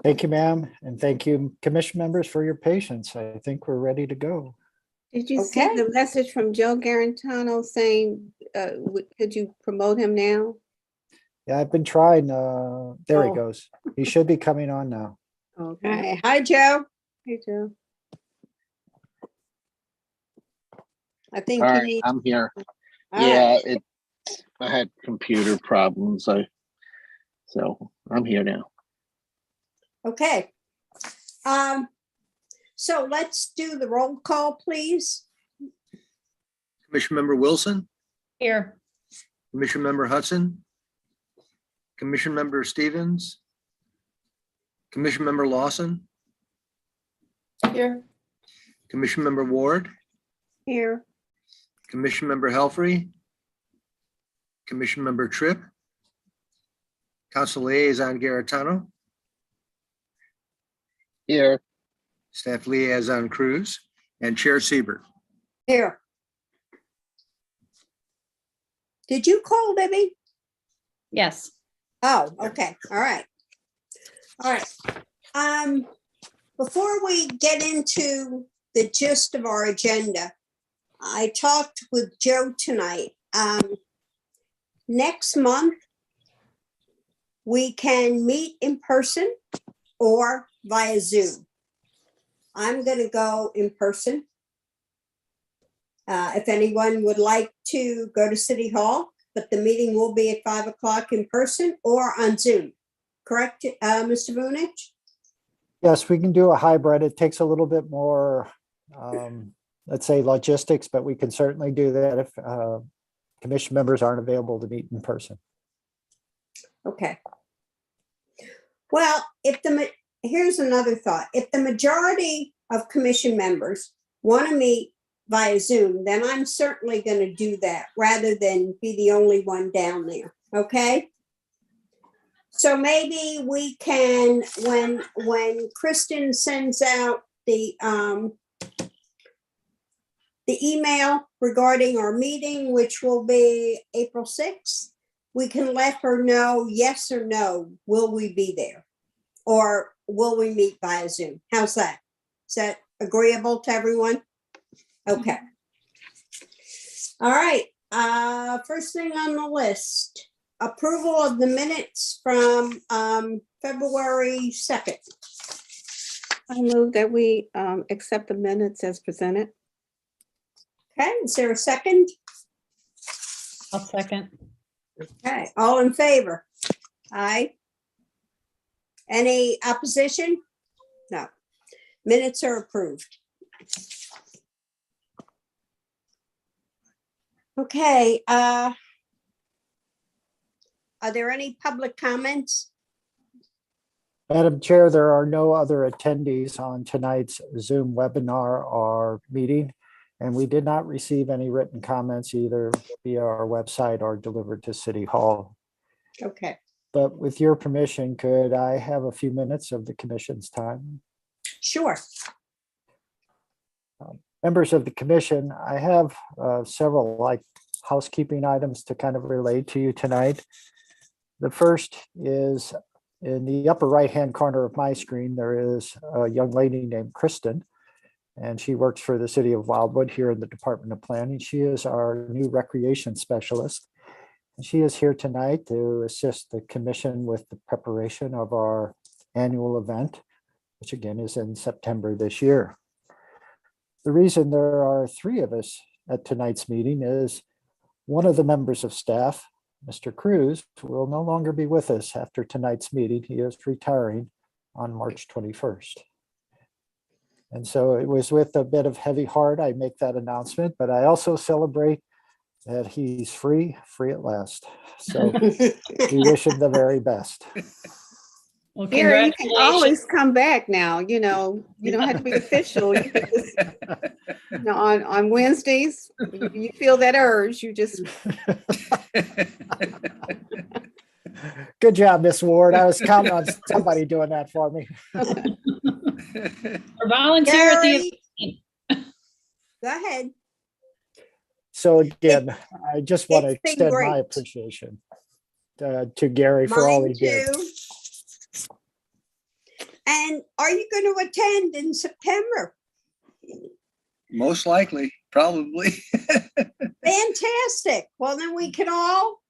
Thank you, ma'am. And thank you, commission members, for your patience. I think we're ready to go. Did you see Okay. the message from Joe Garantano saying, could you promote him now? Yeah, I've been trying. There he Oh. goes. He should be coming on now. Okay. Hi, Joe. Hey, Joe. I think All he right, needs. I'm here. All Yeah, right. I had computer problems. So I'm here now. Okay. So let's do the roll call, please. Commission Member Wilson, Here. Commission Member Hudson, Commission Member Stevens, Commission Member Lawson, Here. Commission Member Ward, Here. Commission Member Helfrey, Commission Member Tripp, Council Liaison Garitano, Here, Staff Liaison Cruz, and Chair Siebert. Here. Did you call, Debbie? Yes. Oh, okay. All right. All right. Before we get into the gist of our agenda, I talked with Joe tonight. Next month, we can meet in person or via Zoom. I'm going to go in person. If anyone would like to go to City Hall, but the meeting will be at 5 o'clock in person or on Zoom. Correct, Mr. Vunich? Yes, we can do a hybrid. It takes a little bit more, let's say, logistics, but we can certainly do that if commission members aren't available to meet in person. Okay. Well, here's another thought. If the majority of commission members want to meet via Zoom, then I'm certainly going to do that rather than be the only one down there. Okay. So maybe we can, when Kristen sends out the email regarding our meeting, which will be April 6th, we can let her know yes or no, will we be there? Or will we meet via Zoom? How's that? Is that agreeable to everyone? Okay. All right. First thing on the list, approval of the minutes from February 2nd. I move that we accept the minutes as presented. Okay, is there a second? I'll second. Okay, all in favor? Aye. Any opposition? No. Minutes are approved. Okay, are there any public comments? Madam Chair, there are no other attendees on tonight's Zoom webinar or meeting, and we did not receive any written comments either via our website or delivered to City Hall. Okay, But with your permission, could I have a few minutes of the commission's time? sure. Members of the commission, I have several housekeeping items to kind of relate to you tonight. The first is in the upper right-hand corner of my screen, there is a young lady named Kristen, and she works for the city of Wildwood here in the Department of Planning. She is our new recreation specialist. And she is here tonight to assist the commission with the preparation of our annual event, which again is in September this year. The reason there are three of us at tonight's meeting is one of the members of staff, Mr. Cruz, will no longer be with us after tonight's meeting. He is retiring on March 21st. And so it was with a bit of heavy heart I make that announcement, but I also celebrate that he's free at last. So we wish him the very best. Well, Gary, you can congratulations. always come back now, you don't have to be official. You can just, on Wednesdays, you feel that urge, you just. Good job, Miss Ward. I was counting on somebody doing that for me. Or volunteer at the Gary, go ahead. So again, I just want to It's been extend my great. appreciation to Gary for all he Mine did. too. And are you going to attend in September? Most likely, probably. Fantastic. Well, then we can all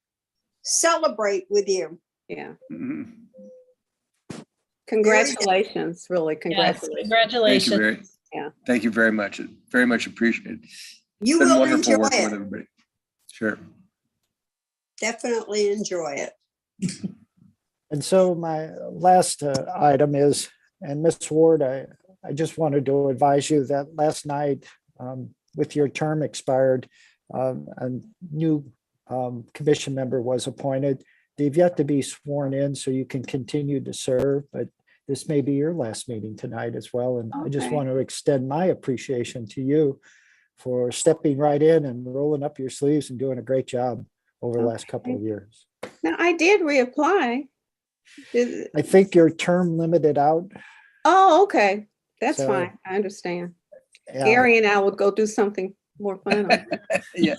celebrate with you. Yeah. Mhm. Congratulations, really, Yes, congratulations. Thank you congratulations. very, Yeah. thank you very much. Very much appreciated. You Been will wonderful enjoy working with it. everybody. Sure. Definitely enjoy it. And so my last item is, and Ms. Ward, I just wanted to advise you that last night, with your term expired, a new commission member was appointed. They've yet to be sworn in, so you can continue to serve, but this may be your last meeting tonight as well. And I just Okay. want to extend my appreciation to you for stepping right in and rolling up your sleeves and doing a great job over the last couple of years. Now, I did reapply. Did- I think your term limited out. Oh, okay. That's So, fine. I understand. Yeah. Gary and I would go do something more fun. Yeah.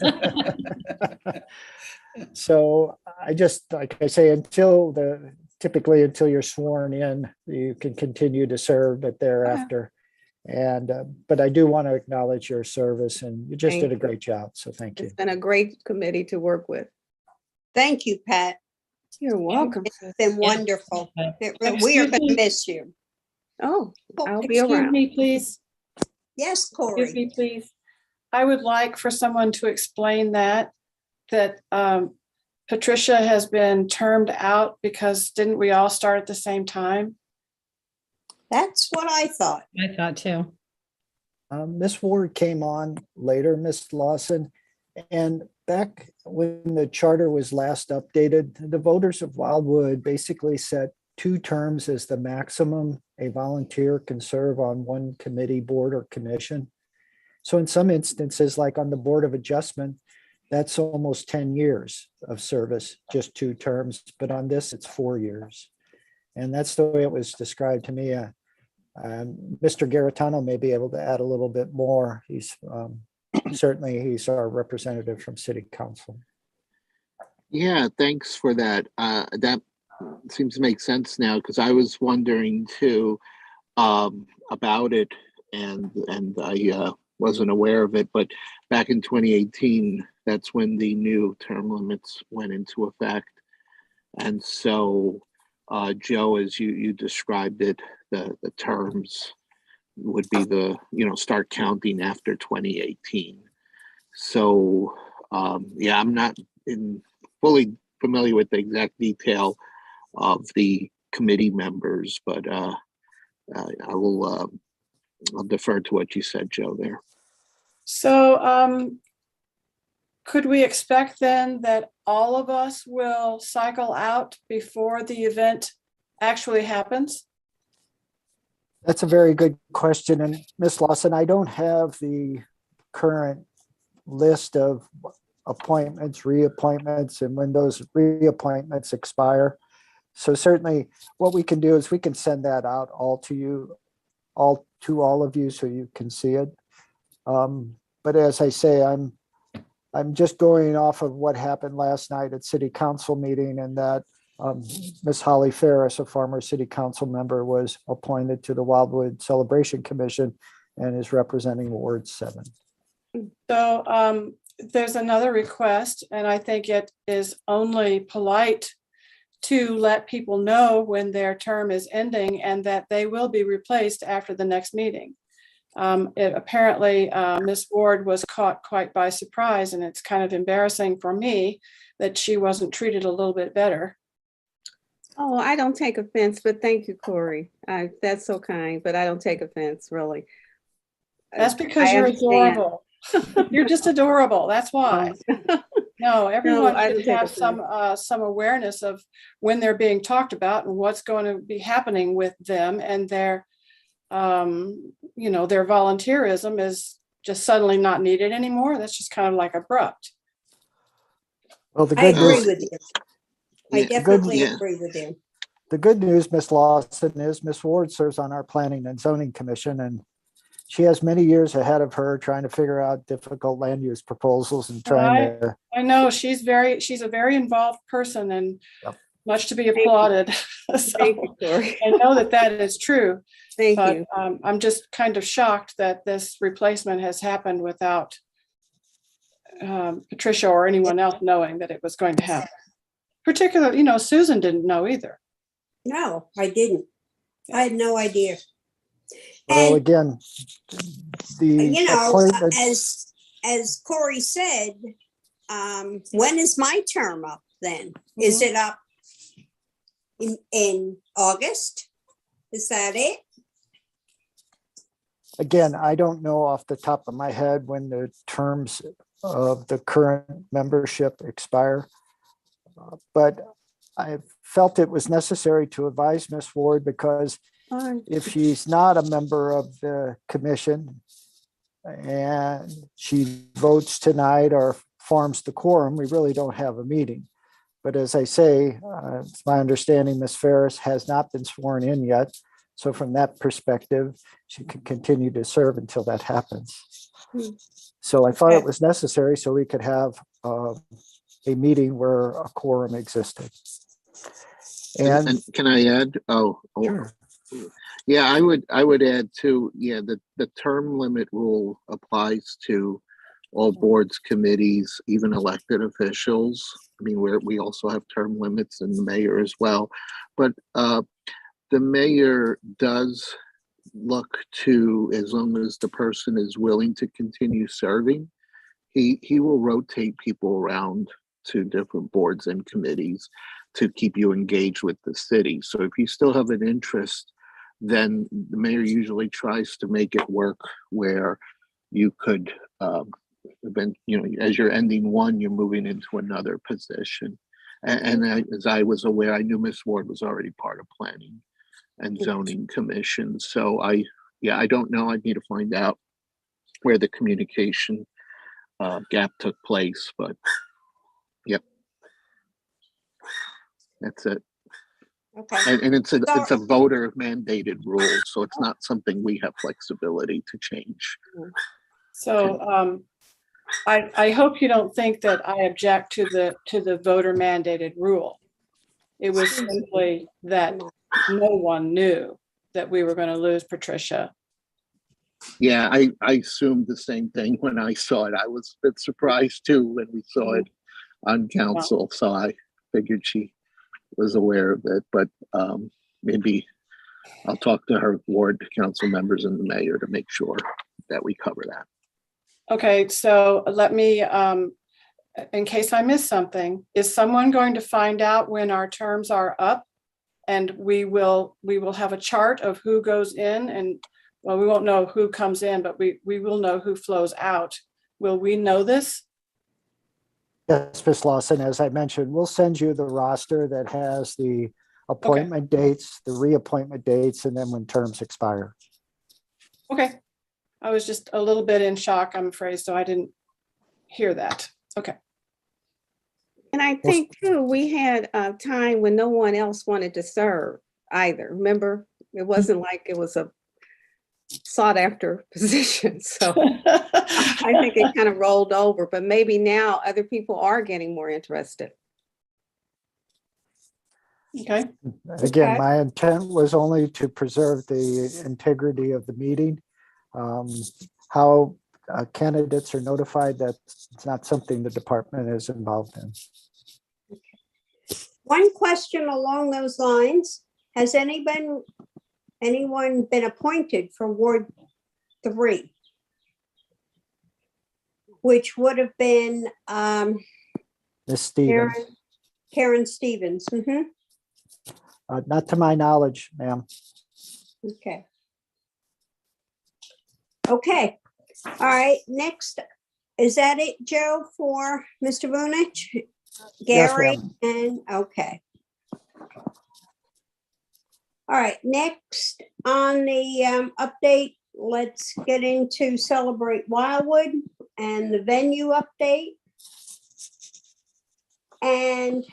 So I just, like I say, typically until you're sworn in, you can continue to serve, but thereafter. And, but I do want to acknowledge your service, and you just Thank did a you. great job. So thank you. It's been a great committee to work with. Thank you, Pat. You're welcome. It's been wonderful. We are Excuse going to me. miss you. Oh, I'll be Excuse around. me, please. Yes, Excuse Corey. me, please. I would like for someone to explain that Patricia has been termed out because didn't we all start at the same time? That's what I thought. I thought too. Miss Ward came on later, Miss Lawson, and back when the charter was last updated, the voters of Wildwood basically set 2 terms as the maximum a volunteer can serve on one committee, board, or commission. So in some instances, like on the Board of Adjustment, that's almost 10 years of service, just 2 terms, but on this, it's 4 years. And that's the way it was described to me. Mr. Garitano may be able to add a little bit more. He's he's our representative from City Council. Yeah, thanks for that. That seems to make sense now, because I was wondering too about it, and I wasn't aware of it. But back in 2018, that's when the new term limits went into effect, and so Joe, as you described it, the terms would be start counting after 2018. So yeah, I'm not fully familiar with the exact detail of the committee members, but I'll defer to what you said, Joe, there. So could we expect then that all of us will cycle out before the event actually happens? That's a very good question. And Ms. Lawson, I don't have the current list of appointments, reappointments, and when those reappointments expire. So certainly what we can do is we can send that out all to you, all of you, so you can see it. But as I say, I'm just going off of what happened last night at City Council meeting, and that Ms. Holly Ferris, a former City Council member, was appointed to the Wildwood Celebration Commission and is representing Ward 7. So there's another request, and I think it is only polite to let people know when their term is ending and that they will be replaced after the next meeting. Apparently, Ms. Ward was caught quite by surprise, and it's kind of embarrassing for me that she wasn't treated a little bit better. Oh, I don't take offense, but thank you, Corey. That's so kind, but I don't take offense, really. That's because I you're understand. adorable. You're just adorable. That's why. No, everyone I should don't take have some awareness of when they're being talked about and what's going to be happening with them, and their their volunteerism is just suddenly not needed anymore. That's just kind of like abrupt. Well, the I good agree news, with you. I Yeah, definitely yeah. agree with you. the good news, Ms. Lawson, is Ms. Ward serves on our Planning and Zoning Commission, and she has many years ahead of her trying to figure out difficult land use proposals and trying to. I know she's a very involved person, and Yep. much to be applauded. So Thank you, Cory. I know that that is true, Thank but you. I'm just kind of shocked that this replacement has happened without Patricia or anyone else knowing that it was going to happen. Particularly, Susan didn't know either. No, I didn't. I had no idea. Well, And, again, the appointment, as Cory said, when is my term up then? Is it up in August? Is that it? again, I don't know off the top of my head when the terms of the current membership expire. But I felt it was necessary to advise Ms. Ward because if she's not a member of the commission and she votes tonight or forms the quorum, we really don't have a meeting. But as I say, it's my understanding Ms. Ferris has not been sworn in yet. So from that perspective, she can continue to serve until that happens. So I thought it was necessary so we could have a meeting where a quorum existed. And can I add? Sure. Yeah, I would add too. Yeah, the term limit rule applies to all boards, committees, even elected officials. I mean, we also have term limits and the mayor as well. But the mayor does look to, as long as the person is willing to continue serving, he will rotate people around to different boards and committees to keep you engaged with the city. So if you still have an interest, then the mayor usually tries to make it work where you could, as you're ending one, you're moving into another position. And as I was aware, I knew Ms. Ward was already part of planning and zoning commission. So I don't know. I need to find out where the communication gap took place, but yep, that's it. Okay. And it's a voter mandated rule, so it's not something we have flexibility to change. So I hope you don't think that I object to the voter mandated rule. It was simply that no one knew that we were going to lose Patricia. Yeah, I assumed the same thing when I saw it. I was a bit surprised too when we saw it on council, so I figured she was aware of it, but maybe I'll talk to her ward council members and the mayor to make sure that we cover that. Okay, so let me, in case I missed something, is someone going to find out when our terms are up? And we will have a chart of who goes in, and well, we won't know who comes in, but we will know who flows out. Will we know this? Yes, Ms. Lawson, as I mentioned, we'll send you the roster that has the appointment dates, the reappointment dates, and then when terms expire. Okay. I was just a little bit in shock, I'm afraid, so I didn't hear that. Okay. And I think too, we had a time when no one else wanted to serve either. Remember, it wasn't like it was a sought after position. So I think it kind of rolled over, but maybe now other people are getting more interested. Okay. Again, my intent was only to preserve the integrity of the meeting. How candidates are notified, that's not something the department is involved in. One question along those lines, has anyone been appointed for Ward 3? Which would have been Ms. Stevens, Karen Stevens. not to my knowledge, ma'am. Okay. Okay. All right. Next, is that it, Joe, for Mr. Vunich? Yes, Gary ma'am. and okay. All right. Next on the update, let's get into Celebrate Wildwood and the venue update. And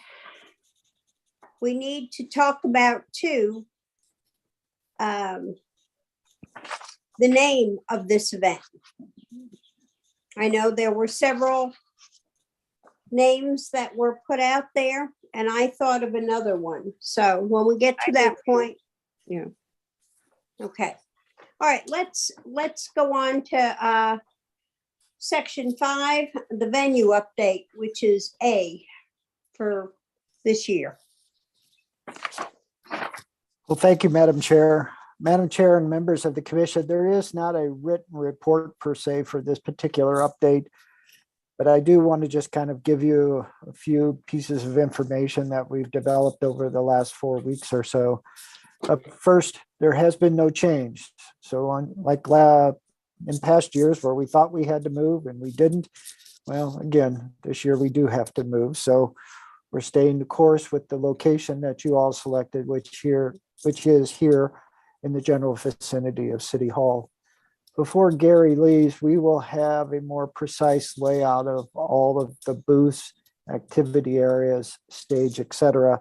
we need to talk about too the name of this event. I know there were several names that were put out there, and I thought of another one. So when we get to that point, yeah. Okay. All right, let's go on to section 5, the venue update, which is A for this year. Well, thank you, Madam Chair. Madam Chair and members of the commission, there is not a written report per se for this particular update, but I do want to just kind of give you a few pieces of information that we've developed over the last 4 weeks or so. First, there has been no change. So in past years where we thought we had to move and we didn't, well, again, this year we do have to move. So we're staying the course with the location that you all selected, which is here in the general vicinity of City Hall. Before Gary leaves, we will have a more precise layout of all of the booths, activity areas, stage, etc.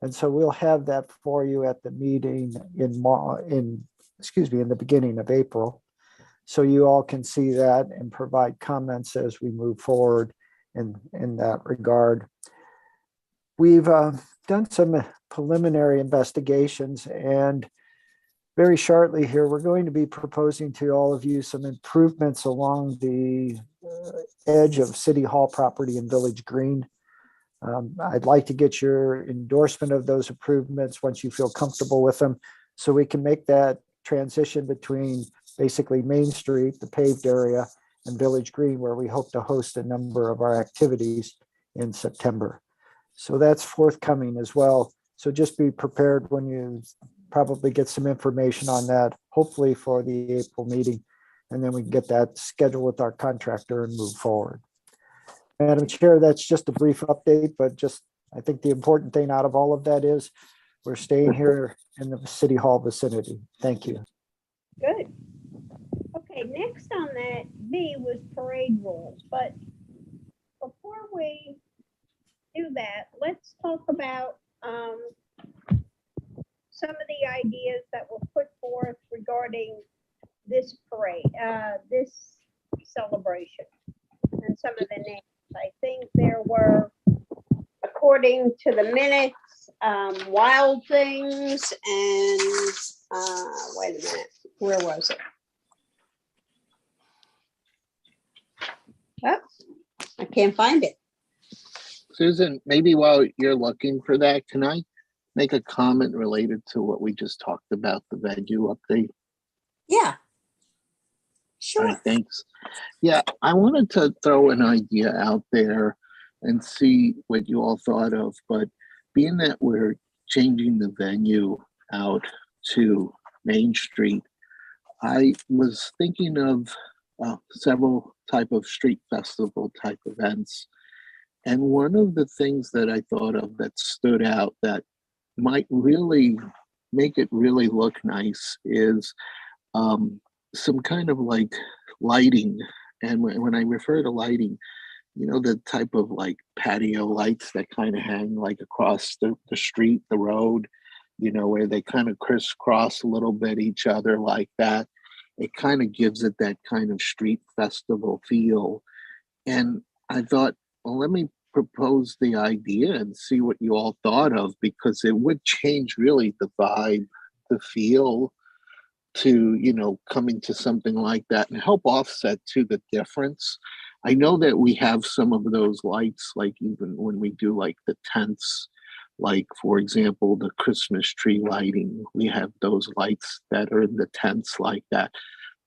And so we'll have that for you at the meeting in the beginning of April. So you all can see that and provide comments as we move forward in that regard. We've done some preliminary investigations, and very shortly here, we're going to be proposing to all of you some improvements along the edge of City Hall property in Village Green. I'd like to get your endorsement of those improvements once you feel comfortable with them, so we can make that transition between basically Main Street, the paved area, and Village Green, where we hope to host a number of our activities in September. So that's forthcoming as well. So just be prepared when you probably get some information on that, hopefully for the April meeting, and then we can get that scheduled with our contractor and move forward. Madam Chair, that's just a brief update, but just I think the important thing out of all of that is we're staying here in the City Hall vicinity. Thank you. Good. Okay, next on that B was parade rules, but before we do that, let's talk about some of the ideas that were put forth regarding this parade, this celebration, and some of the names. I think there were, according to the minutes, Wild Things and wait a minute, where was it? Oh, I can't find it. Susan, maybe while you're looking for that, can I make a comment related to what we just talked about, the venue update? Yeah. All Sure. right, thanks. Yeah, I wanted to throw an idea out there and see what you all thought of, but being that we're changing the venue out to Main Street, I was thinking of several type of street festival type events. And one of the things that I thought of that stood out that might really make it really look nice is some kind of like lighting. And when I refer to lighting, you know, the type of like patio lights that kind of hang like across the street, the road, you know, where they kind of crisscross a little bit each other like that. It kind of gives it that kind of street festival feel. And I thought, well, let me propose the idea and see what you all thought of, because it would change really the vibe, the feel to, you know, coming to something like that and help offset to the difference. I know that we have some of those lights, like even when we do like the tents, like for example, the Christmas tree lighting, we have those lights that are in the tents like that.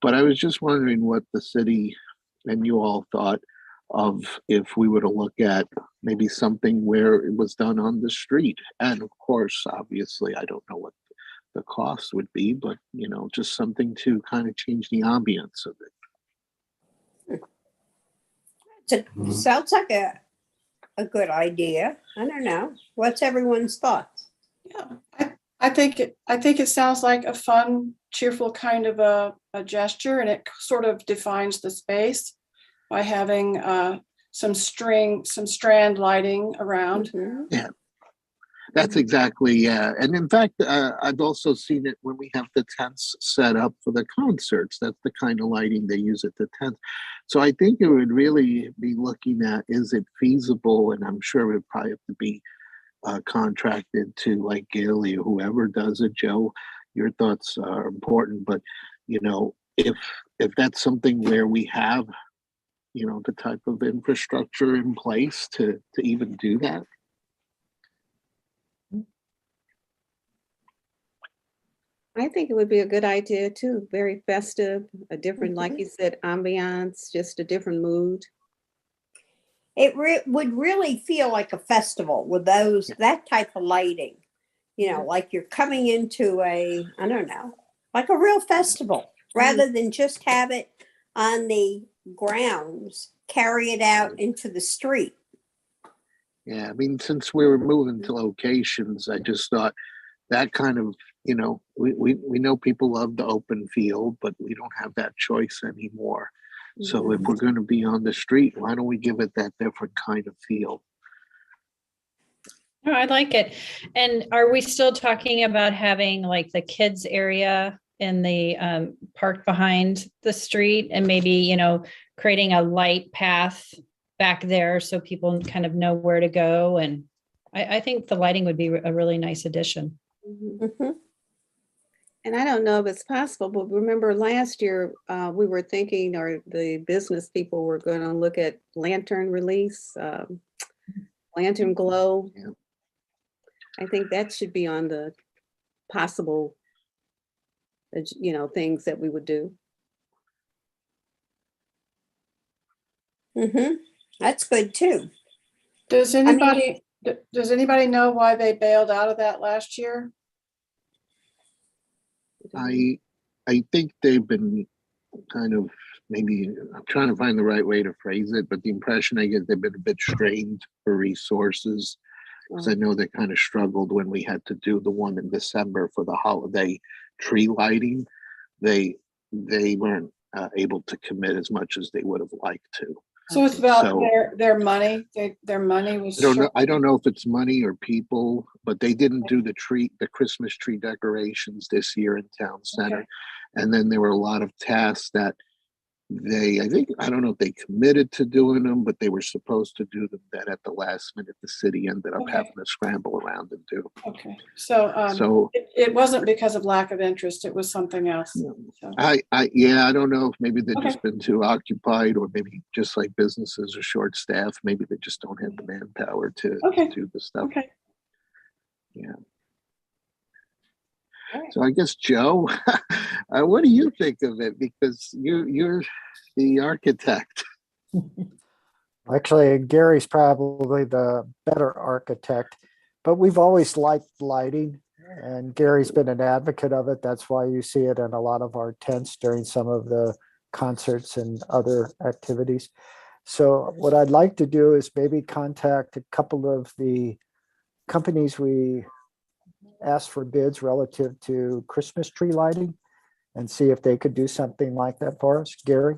But I was just wondering what the city and you all thought of if we were to look at maybe something where it was done on the street. And of course, obviously, I don't know what the cost would be, but you know, just something to kind of change the ambience of it. Sounds like a good idea. I don't know. What's everyone's thoughts? Yeah, I think it sounds like a fun, cheerful kind of a gesture, and it sort of defines the space by having some strand lighting around. Mhm. Yeah. That's exactly, yeah. And in fact, I've also seen it when we have the tents set up for the concerts. That's the kind of lighting they use at the tent. So I think it would really be looking at, is it feasible? And I'm sure it would probably have to be contracted to like Gailey or whoever does it. Joe, your thoughts are important, but you know, if that's something where we have, you know, the type of infrastructure in place to even do that. I think it would be a good idea too. Very festive, a different, like you said, ambiance, just a different mood. It would really feel like a festival with those, that type of lighting. You know, like you're coming into a, I don't know, like a real festival, rather than just have it on the grounds, carry it out into the street. Yeah, I mean, since we were moving to locations, I just thought that kind of, you know, we know people love the open field, but we don't have that choice anymore. So if we're going to be on the street, why don't we give it that different kind of feel? No, I like it. And are we still talking about having like the kids area in the park behind the street and maybe, you know, creating a light path back there so people kind of know where to go? And I think the lighting would be a really nice addition. And I don't know if it's possible, but remember last year we were thinking, or the business people were going to look at lantern release, lantern glow. Yeah. I think that should be on the possible, you know, things that we would do. That's good too. Does anybody know why they bailed out of that last year? I think they've been kind of, maybe I'm trying to find the right way to phrase it, but the impression I get, they've been a bit strained for resources, because I know they kind of struggled when we had to do the one in December for the holiday tree lighting. They weren't able to commit as much as they would have liked to. So it's about their money. Their money was. I don't know if it's money or people, but they didn't do the Christmas tree decorations this year in town center. Okay. And then there were a lot of tasks that I don't know if they committed to doing them, but they were supposed to do them. That at the last minute, the city ended up having to scramble around and do. Okay, so it wasn't because of lack of interest; it was something else. So. I don't know if maybe they've just been too occupied, or maybe just like businesses are short staffed. Maybe they just don't have the manpower to do the stuff. Okay. Yeah. So I guess, Joe, what do you think of it? Because you're the architect. Actually, Gary's probably the better architect, but we've always liked lighting, and Gary's been an advocate of it. That's why you see it in a lot of our tents during some of the concerts and other activities. So what I'd like to do is maybe contact a couple of the companies we asked for bids relative to Christmas tree lighting and see if they could do something like that for us. Gary?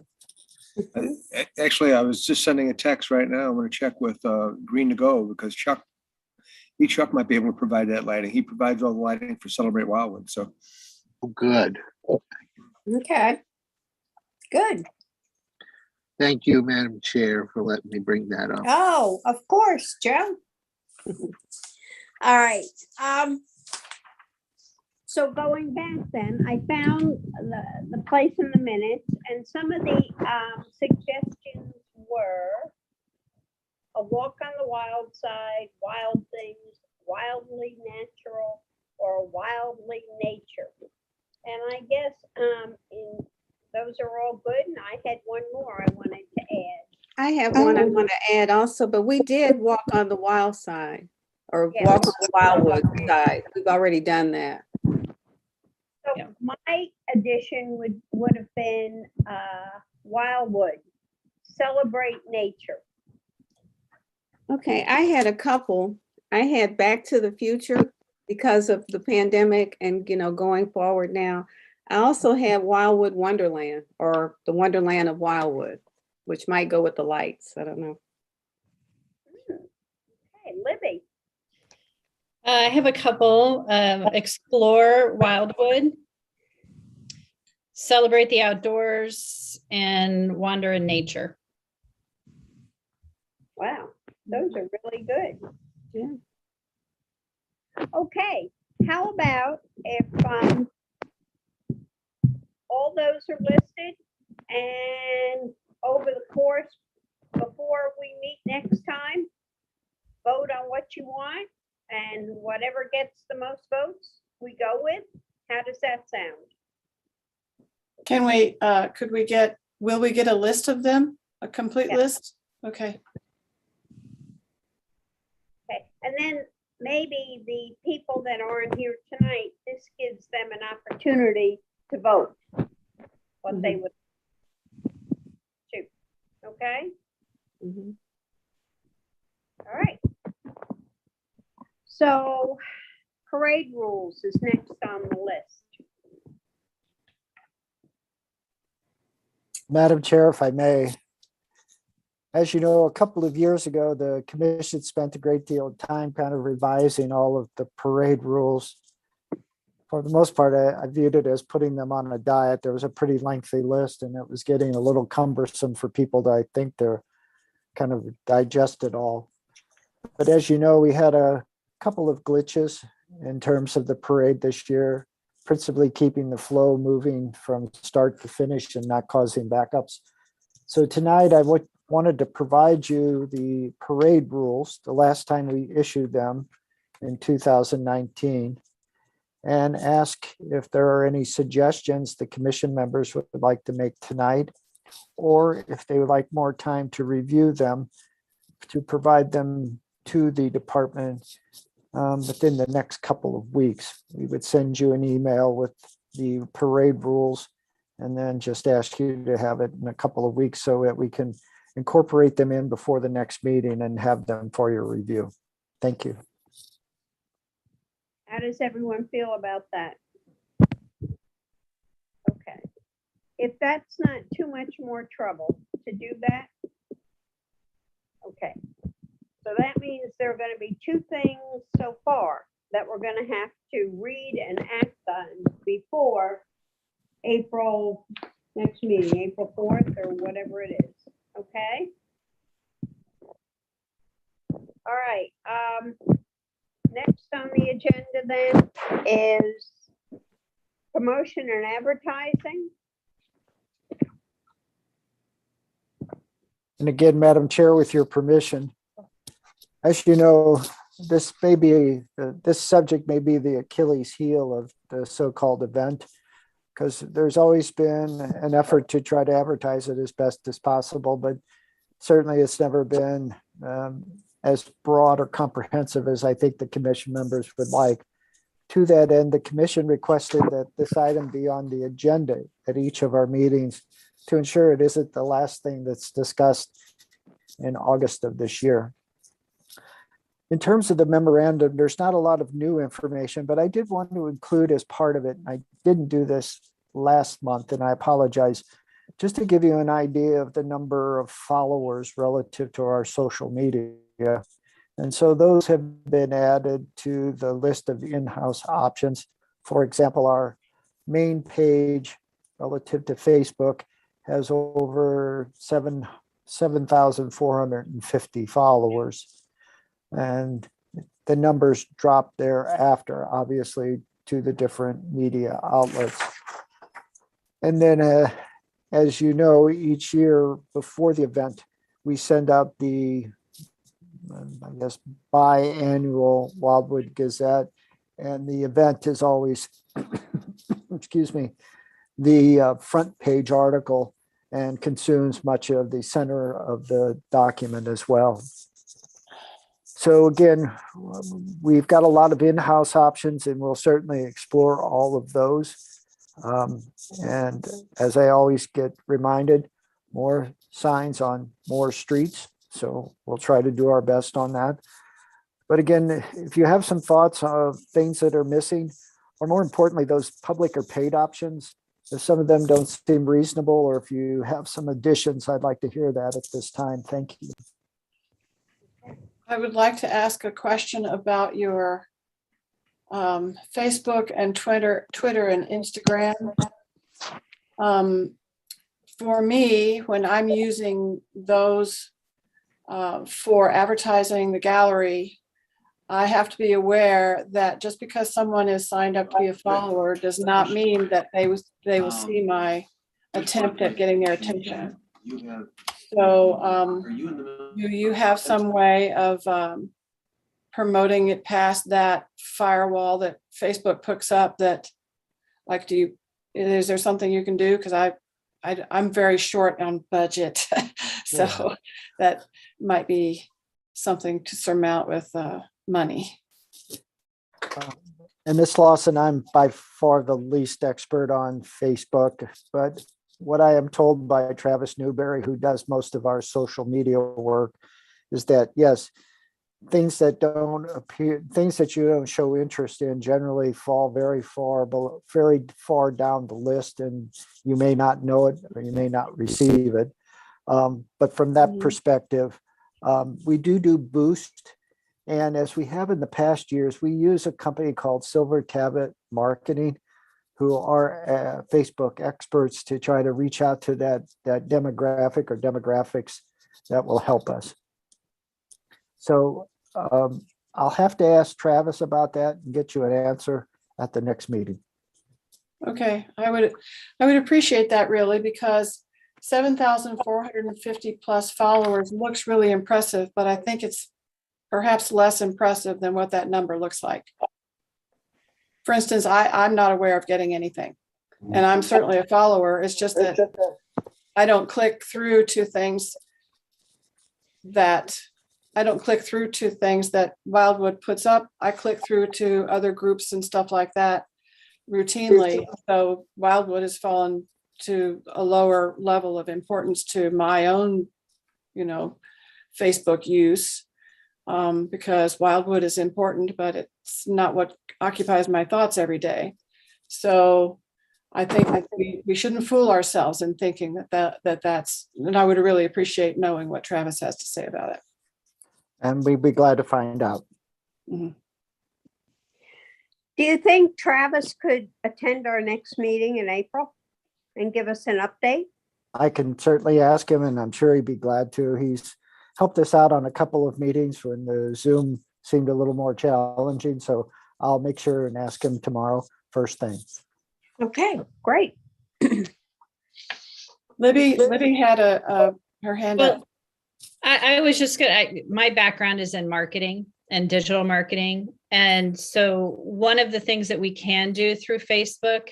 Actually, I was just sending a text right now. I'm going to check with Green to Go, because Chuck might be able to provide that lighting. He provides all the lighting for Celebrate Wildwood. So good. Okay. Good. Thank you, Madam Chair, for letting me bring that up. Oh, of course, Joe. All right. So going back then, I found the place in the minutes, and some of the suggestions were a walk on the wild side, wild things, wildly natural, or wildly nature. And I guess those are all good, and I had one more I wanted to add. I have one I want to add also, but we did walk on the wild side, or walk on the Wildwood side. We've already done that. So my addition would have been Wildwood, celebrate nature. Okay, I had a couple. I had Back to the Future because of the pandemic and, you know, going forward now. I also have Wildwood Wonderland, or the Wonderland of Wildwood, which might go with the lights. I don't know. Okay, Libby. I have a couple. Explore Wildwood, celebrate the outdoors, and wander in nature. Wow, those are really good. Yeah. Okay, how about if all those are listed and over the course, before we meet next time, vote on what you want and whatever gets the most votes, we go with. How does that sound? Can we, will we get a list of them? A complete Yeah. list? Okay. Okay, and then maybe the people that aren't here tonight, this gives them an opportunity to vote what they would choose. Okay, Mhm. all right. So parade rules is next on the list. Madam Chair, if I may. As you know, a couple of years ago, the commission spent a great deal of time kind of revising all of the parade rules. For the most part, I viewed it as putting them on a diet. There was a pretty lengthy list and it was getting a little cumbersome for people to, I think, to kind of digest it all. But as you know, we had a couple of glitches in terms of the parade this year, principally keeping the flow moving from start to finish and not causing backups. So tonight I wanted to provide you the parade rules, the last time we issued them in 2019, and ask if there are any suggestions the commission members would like to make tonight, or if they would like more time to review them, to provide them to the department within the next couple of weeks. We would send you an email with the parade rules and then just ask you to have it in a couple of weeks so that we can incorporate them in before the next meeting and have them for your review. Thank you. How does everyone feel about that? Okay. If that's not too much more trouble to do that. Okay. So that means there are going to be two things so far that we're going to have to read and act on before April, next meeting, April 4th or whatever it is. Okay? All right. Next on the agenda then is promotion and advertising. And again, Madam Chair, with your permission, as you know, this subject may be the Achilles heel of the so-called event, because there's always been an effort to try to advertise it as best as possible, but certainly it's never been as broad or comprehensive as I think the commission members would like. To that end, the commission requested that this item be on the agenda at each of our meetings to ensure it isn't the last thing that's discussed in August of this year. In terms of the memorandum, there's not a lot of new information, but I did want to include as part of it, and I didn't do this last month, and I apologize, just to give you an idea of the number of followers relative to our social media. And so those have been added to the list of in-house options. For example, our main page relative to Facebook has over 7,450 followers. And the numbers drop thereafter, obviously, to the different media outlets. And then, as you know, each year before the event, we send out the, I guess, biannual Wildwood Gazette. And the event is always, excuse me, the front page article and consumes much of the center of the document as well. So again, we've got a lot of in-house options and we'll certainly explore all of those. And as I always get reminded, more signs on more streets. So we'll try to do our best on that. But again, if you have some thoughts of things that are missing, or more importantly, those public or paid options, if some of them don't seem reasonable, or if you have some additions, I'd like to hear that at this time. Thank you. I would like to ask a question about your Facebook and Twitter and Instagram. For me, when I'm using those for advertising the gallery, I have to be aware that just because someone is signed up to be a follower does not mean that they will see my attempt at getting their attention. So do you have some way of promoting it past that firewall that Facebook puts up? That, like, is there something you can do? Because I'm very short on budget, so that might be something to surmount with money. And Miss Lawson, I'm by far the least expert on Facebook, but what I am told by Travis Newberry, who does most of our social media work, is that yes, things that don't appear, things that you don't show interest in generally fall very far below, very far down the list, and you may not know it or you may not receive it. But from that perspective, we do boost. And as we have in the past years, we use a company called Silver Tablet Marketing, who are Facebook experts, to try to reach out to that demographic or demographics that will help us. So I'll have to ask Travis about that and get you an answer at the next meeting. Okay, I would appreciate that, really, because 7,450 plus followers looks really impressive, but I think it's perhaps less impressive than what that number looks like. For instance, I'm not aware of getting anything, and I'm certainly a follower. It's just that I don't click through to things that Wildwood puts up. I click through to other groups and stuff like that routinely. So Wildwood has fallen to a lower level of importance to my own, Facebook use, because Wildwood is important, but it's not what occupies my thoughts every day. So I think that we shouldn't fool ourselves in thinking that's, and I would really appreciate knowing what Travis has to say about it. And we'd be glad to find out. Mm-hmm. Do you think Travis could attend our next meeting in April and give us an update? I can certainly ask him, and I'm sure he'd be glad to. He's helped us out on a couple of meetings when the Zoom seemed a little more challenging. So I'll make sure and ask him tomorrow, first thing. Okay, great. Libby had her hand up. I was just my background is in marketing and digital marketing. And so one of the things that we can do through Facebook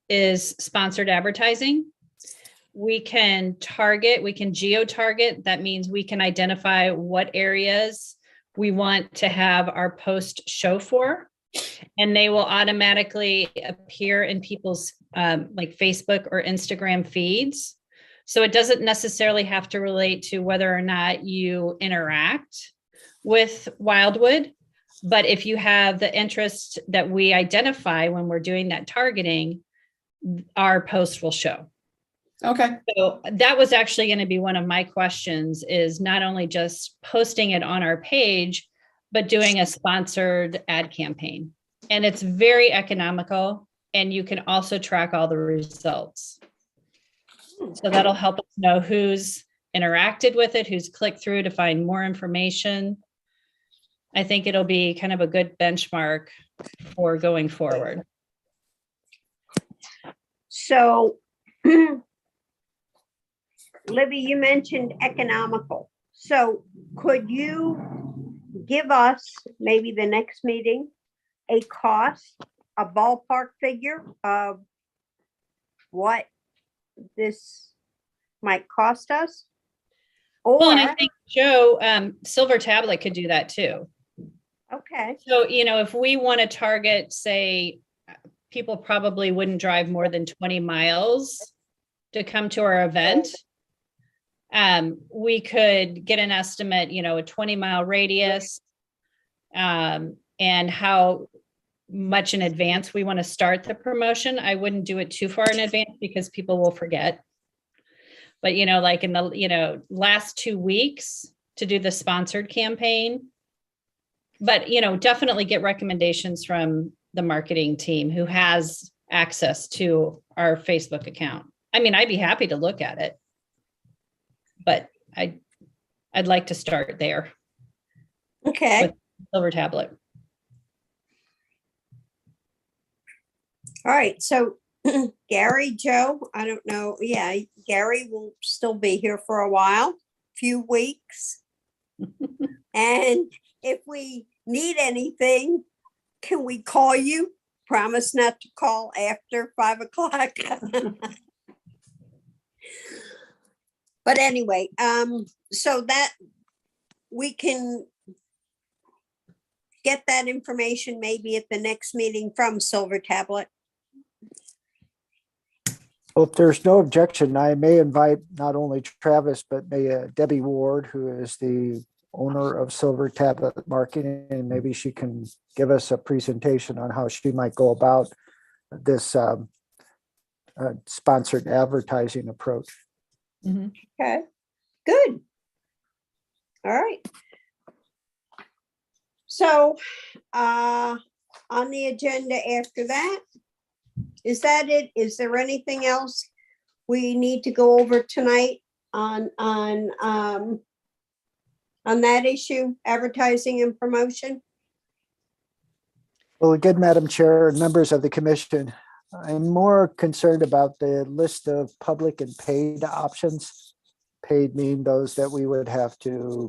is sponsored advertising. We can geo-target. That means we can identify what areas we want to have our post show for, and they will automatically appear in people's like Facebook or Instagram feeds. So it doesn't necessarily have to relate to whether or not you interact with Wildwood, but if you have the interest that we identify when we're doing that targeting, our post will show. Okay. So that was actually going to be one of my questions, is not only just posting it on our page, but doing a sponsored ad campaign. And it's very economical, and you can also track all the results. So that'll help us know who's interacted with it, who's clicked through to find more information. I think it'll be kind of a good benchmark for going forward. So, Libby, you mentioned economical. So could you give us, maybe the next meeting, a ballpark figure of what this might cost us? Well, and I think Joe, Silver Tablet could do that too. Okay. So, if we want to target, say, people probably wouldn't drive more than 20 miles to come to our event. We could get an estimate, a 20-mile radius, and how much in advance we want to start the promotion. I wouldn't do it too far in advance because people will forget. But, like in the, last 2 weeks to do the sponsored campaign. But, definitely get recommendations from the marketing team who has access to our Facebook account. I mean, I'd be happy to look at it, but I'd like to start there Okay, with Silver Tablet. all right, so Gary, Joe, I don't know, yeah, Gary will still be here for a while, few weeks. And if we need anything, can we call you? Promise not to call after 5 o'clock. But anyway, so that we can get that information maybe at the next meeting from Silver Tablet. Well, if there's no objection, I may invite not only Travis, but may Debbie Ward, who is the owner of Silver Tablet Marketing, and maybe she can give us a presentation on how she might go about this sponsored advertising approach. Okay, good. All right. So on the agenda after that, is that it? Is there anything else we need to go over tonight on that issue, advertising and promotion? Well, again, Madam Chair and members of the commission, I'm more concerned about the list of public and paid options. Paid mean those that we would have to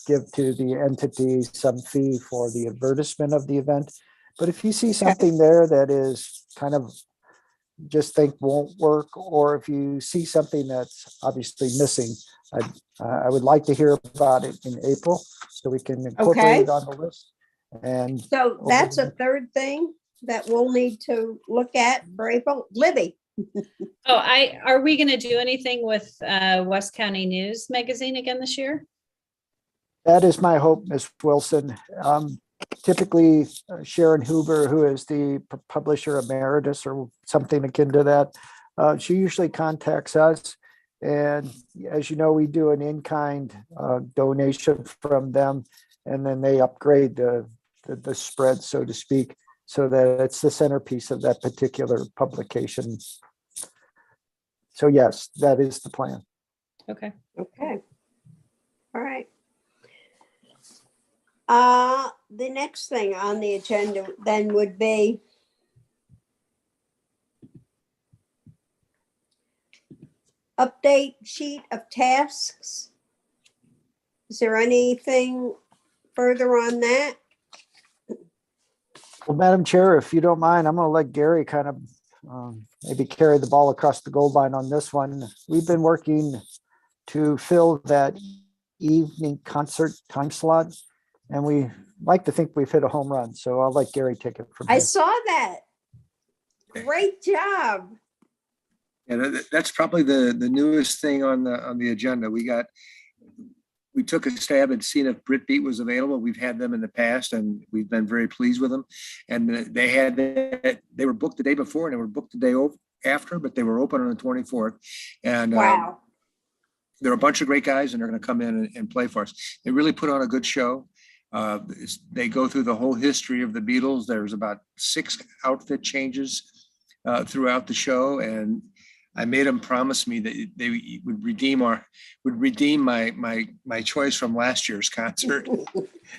give to the entity some fee for the advertisement of the event. But if you see something there that is kind of just think won't work, or if you see something that's obviously missing, I would like to hear about it in April so we can incorporate it on the list. And So that's a third thing that we'll need to look at for April. Libby. Are we going to do anything with West County News Magazine again this year? that is my hope, Ms. Wilson. Typically, Sharon Huber, who is the publisher emeritus or something akin to that, she usually contacts us. And as you know, we do an in-kind donation from them, and then they upgrade the spread, so to speak, so that it's the centerpiece of that particular publication. So yes, that is the plan. Okay. Okay. All right. The next thing on the agenda then would be update sheet of tasks. Is there anything further on that? Well, Madam Chair, if you don't mind, I'm going to let Gary kind of maybe carry the ball across the goal line on this one. We've been working to fill that evening concert time slot, and we like to think we've hit a home run. So I'll let Gary take it from here. I saw that. Great job. Yeah, that's probably the newest thing on the agenda. We took a stab at seeing if Brit Beat was available. We've had them in the past, and we've been very pleased with them. And they were booked the day before, and they were booked the day after, but they were open on the 24th. And Wow. they're a bunch of great guys, and they're going to come in and play for us. They really put on a good show. They go through the whole history of the Beatles. There's about 6 outfit changes throughout the show, and I made them promise me that they would redeem my choice from last year's concert.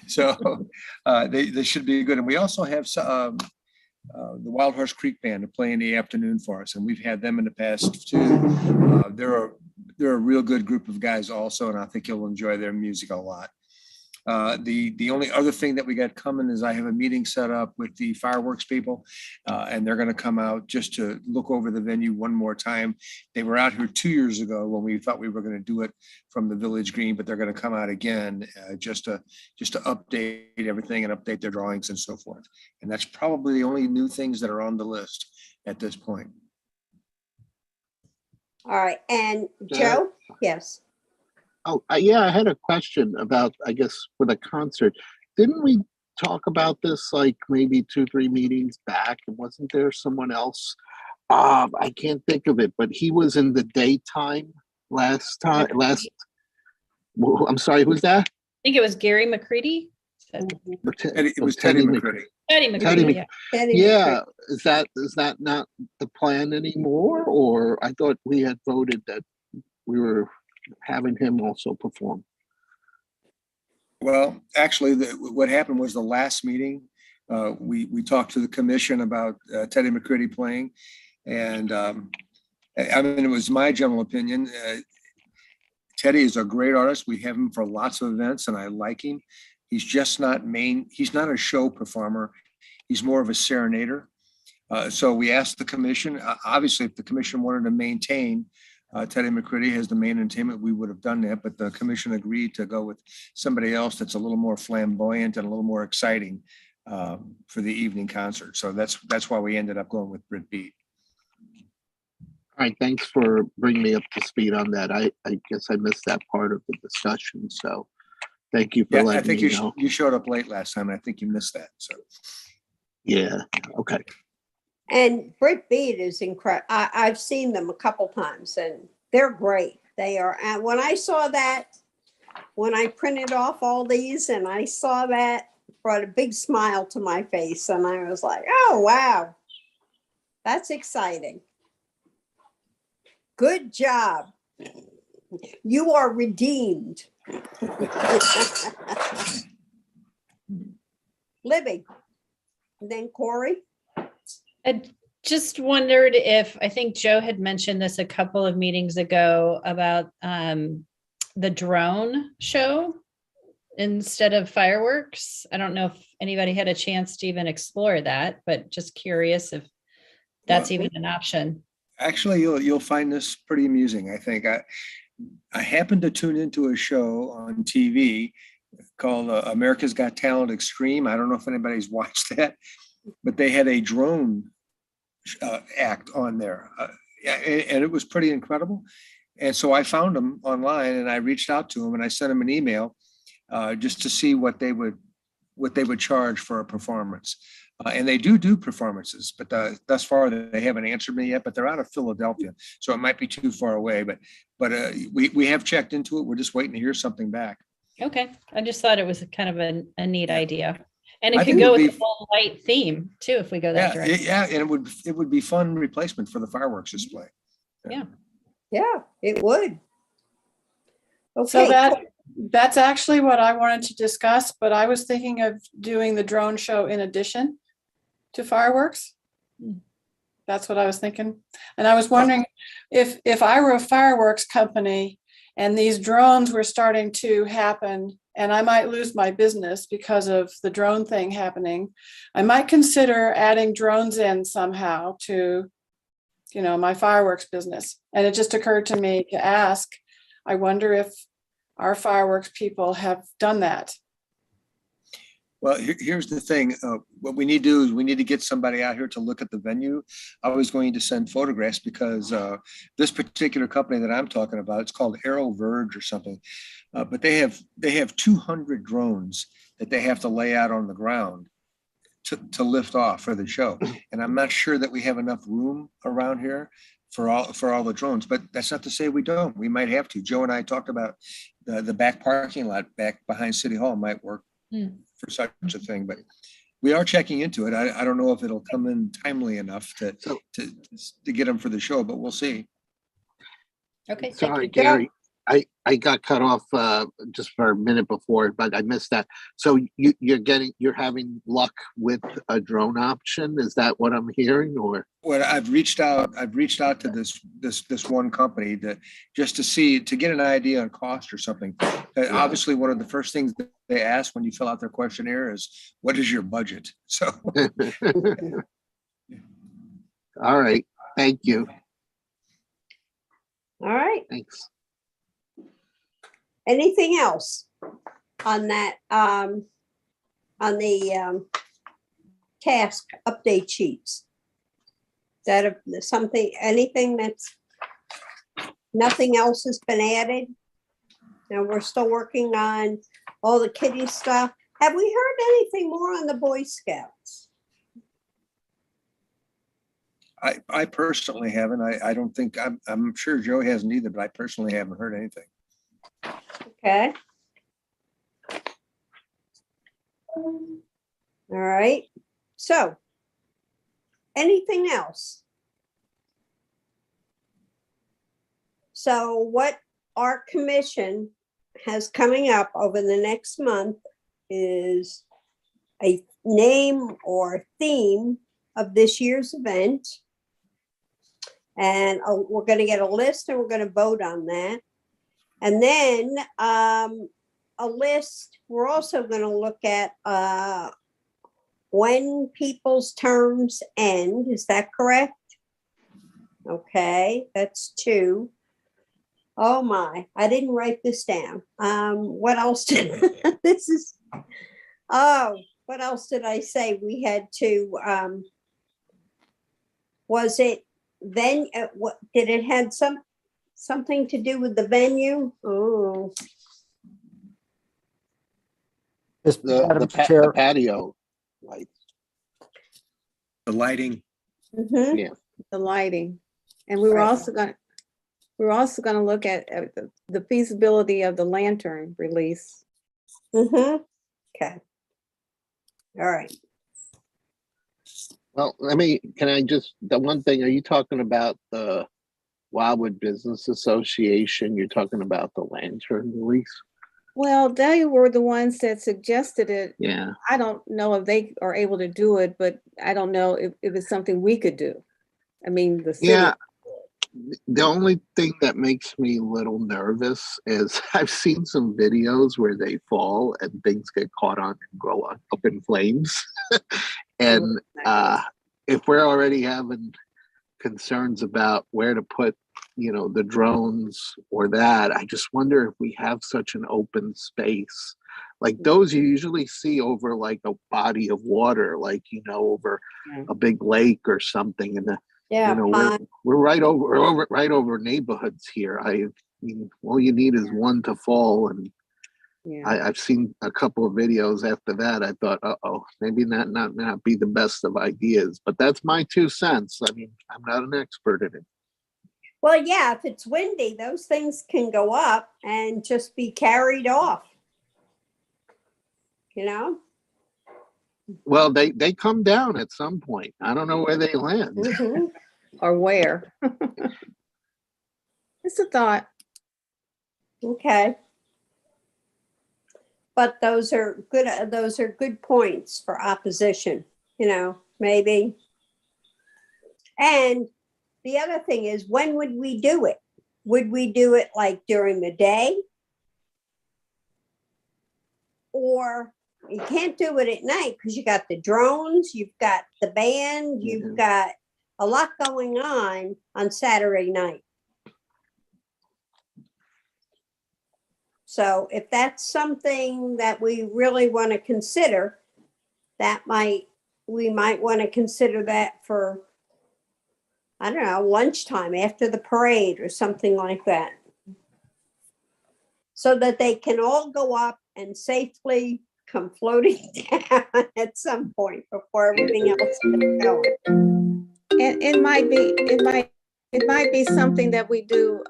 So they should be good. And we also have the Wild Horse Creek Band to play in the afternoon for us, and we've had them in the past too. They're a real good group of guys also, and I think you'll enjoy their music a lot. The only other thing that we got coming is I have a meeting set up with the fireworks people, and they're going to come out just to look over the venue one more time. They were out here 2 years ago when we thought we were going to do it from the Village Green, but they're going to come out again just to update everything and update their drawings and so forth. And that's probably the only new things that are on the list at this point. All right. And Joe? Yes. Oh, yeah, I had a question about, I guess, for the concert. Didn't we talk about this like maybe 2-3 meetings back? And wasn't there someone else? I can't think of it, but he was in the daytime last time. I'm sorry, who's that? I think it was Gary McCready. It was Teddy McCready. Teddy Teddy McCready, Mc- yeah. Teddy Yeah, is that not the plan anymore? Or I thought we had voted that we were having him also perform. Well, actually, what happened was the last meeting, we talked to the commission about Teddy McCready playing. And I mean, it was my general opinion. Teddy is a great artist. We have him for lots of events and I like him. He's just not he's not a show performer. He's more of a serenader. So we asked the commission, obviously, if the commission wanted to maintain Teddy McCready as the main entertainment, we would have done that, but the commission agreed to go with somebody else that's a little more flamboyant and a little more exciting for the evening concert. So that's why we ended up going with Brit Beat. All right, thanks for bringing me up to speed on that. I guess I missed that part of the discussion, so thank you for Yeah, I letting think me know. you showed up late last time. And I think you missed that. So Yeah, okay. And Brit Beat is incredible. I've seen them a couple times and they're great. They are. And when I saw that, when I printed off all these and I saw that, brought a big smile to my face. And I was like, oh, wow, that's exciting. Good job. You are redeemed. Libby. And then Corey. I just wondered if, I think Joe had mentioned this a couple of meetings ago about the drone show instead of fireworks. I don't know if anybody had a chance to even explore that, but just curious if that's Well, even an option. actually, you'll find this pretty amusing. I think I happened to tune into a show on TV called America's Got Talent Extreme. I don't know if anybody's watched that, but they had a drone act on there. And it was pretty incredible. And so I found them online and I reached out to them and I sent them an email just to see what they would charge for a performance. And they do performances, but thus far they haven't answered me yet, but they're out of Philadelphia. So it might be too far away, but we have checked into it. We're just waiting to hear something back. Okay, I just thought it was kind of a neat idea. And I it could think it go would with be- the full light theme too, if we go that Yeah, direction. yeah, and it would be fun replacement for the fireworks display. Yeah. Yeah, it would. So Okay. that's actually what I wanted to discuss, but I was thinking of doing the drone show in addition to fireworks. That's what I was thinking. And I was wondering if I were a fireworks company and these drones were starting to happen and I might lose my business because of the drone thing happening, I might consider adding drones in somehow to, my fireworks business. And it just occurred to me to ask, I wonder if our fireworks people have done that. Well, here's the thing. What we need to do is we need to get somebody out here to look at the venue. I was going to send photographs because this particular company that I'm talking about, it's called Aero Verge or something, but they have 200 drones that they have to lay out on the ground to lift off for the show. And I'm not sure that we have enough room around here for all the drones, but that's not to say we don't. We might have to. Joe and I talked about the back parking lot back behind City Hall might work for such a thing, but we are checking into it. I don't know if it'll come in timely enough to get them for the show, but we'll see. Okay. Sorry, thank you. Gary. I got cut off just for a minute before, but I missed that. So you're having luck with a drone option? Is that what I'm hearing, or? Well, I've reached out to this one company to get an idea on cost or something. Obviously, one of the first things that they ask when you fill out their questionnaire is, what is your budget? So. All right. Thank you. All right. Thanks. Anything else on that, on the task update sheets? That something, anything that's, nothing else has been added? And we're still working on all the kiddie stuff. Have we heard anything more on the Boy Scouts? I personally haven't. I don't think, I'm sure Joe hasn't either, but I personally haven't heard anything. Okay. All right. So, anything else? So what our commission has coming up over the next month is a name or theme of this year's event. And we're going to get a list and we're going to vote on that. And then a list, we're also going to look at when people's terms end. Is that correct? Okay, that's 2. Oh my, I didn't write this down. What else did what else did I say? We had to, was it then, what, did it had something to do with the venue? Oh, Madam The Chair, patio lights. The lighting, mhm. The lighting. And we were Right. also going to look at the feasibility of the lantern release. Mm-hmm. Okay. All right. Well, the one thing, are you talking about the Wildwood Business Association? You're talking about the lantern release? Well, they were the ones that suggested it. Yeah. I don't know if they are able to do it, but I don't know if it's something we could do. I mean, the city. Yeah. The only thing that makes me a little nervous is I've seen some videos where they fall and things get caught on and go up in flames. And if we're already having concerns about where to put, the drones or that, I just wonder if we have such an open space. Like those you usually see over like a body of water, like, over a big lake or something. And Yeah. we're right over neighborhoods here. I mean, all you need is one to fall, and Yeah. I've seen a couple of videos after that. I thought, maybe not be the best of ideas, but that's my 2 cents. I mean, I'm not an expert in it. Well, yeah, if it's windy, those things can go up and just be carried off. Well, they come down at some point. I don't know where they land. Mhm. Or where. It's a thought. Okay. But those are good points for opposition, maybe. And the other thing is, when would we do it? Would we do it like during the day? Or you can't do it at night because you got the drones, you've got the band, you've got a lot going on Saturday night. So if that's something that we really want to consider, we might want to consider that for, I don't know, lunchtime after the parade or something like that. So that they can all go up and safely come floating down at some point before everything else gets going. And it might be something that we do,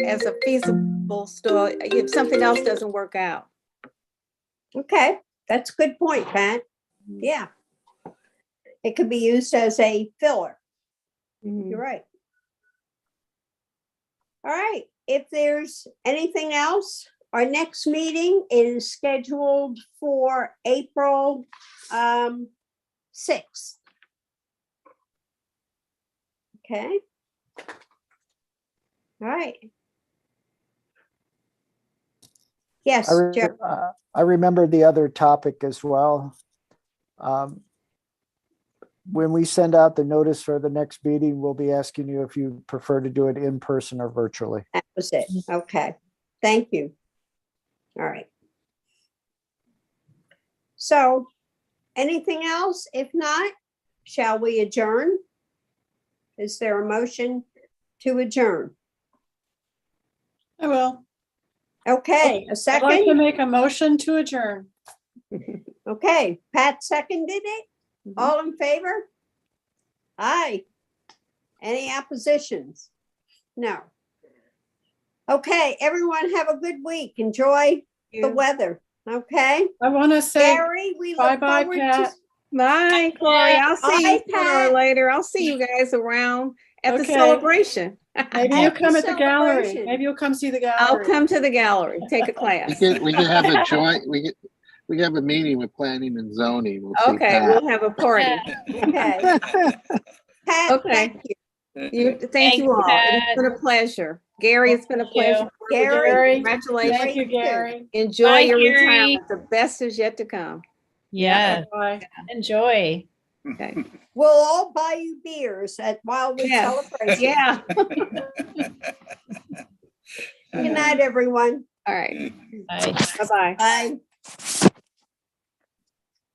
as a feasible store, if something else doesn't work out. Okay, that's a good point, Pat. Yeah. It could be used as a filler. You're right. All right. If there's anything else, our next meeting is scheduled for April 6th. Okay. All right. Yes, Jeff. I remember the other topic as well. When we send out the notice for the next meeting, we'll be asking you if you prefer to do it in person or virtually. That was it. Okay. Thank you. All right. So, anything else? If not, shall we adjourn? Is there a motion to adjourn? I will. Okay, a I'd like to second? make a motion to adjourn. Okay, Pat seconded it. All in favor? Aye. Any oppositions? No. Okay, everyone have a good week. Enjoy the weather. Okay? I want to say Gary, we look bye-bye, forward to. Pat. Bye, Corey. I'll see you Bye, sooner or Pat. later. I'll see you guys around at the Okay. celebration. Maybe you'll Happy come at the gallery. celebration. Maybe you'll come see the I'll gallery. come to the gallery, take a class. We could have a joint, we could have a meeting with planning and zoning. We'll see Okay, Pat. we'll have a party. Okay. Pat, Okay. thank you. Thank Thanks, you all. Pat. It's been a pleasure. Gary, it's been a Thank you. pleasure. Gary, Congratulations. Thank you, Gary. Enjoy Bye, your Gary. retirement. The best is yet to come. Yeah, Bye. enjoy. Okay. We'll all buy you beers at Wildwood Yeah. Celebration. Yeah. Good night, everyone. All right. Bye. Bye-bye. Bye.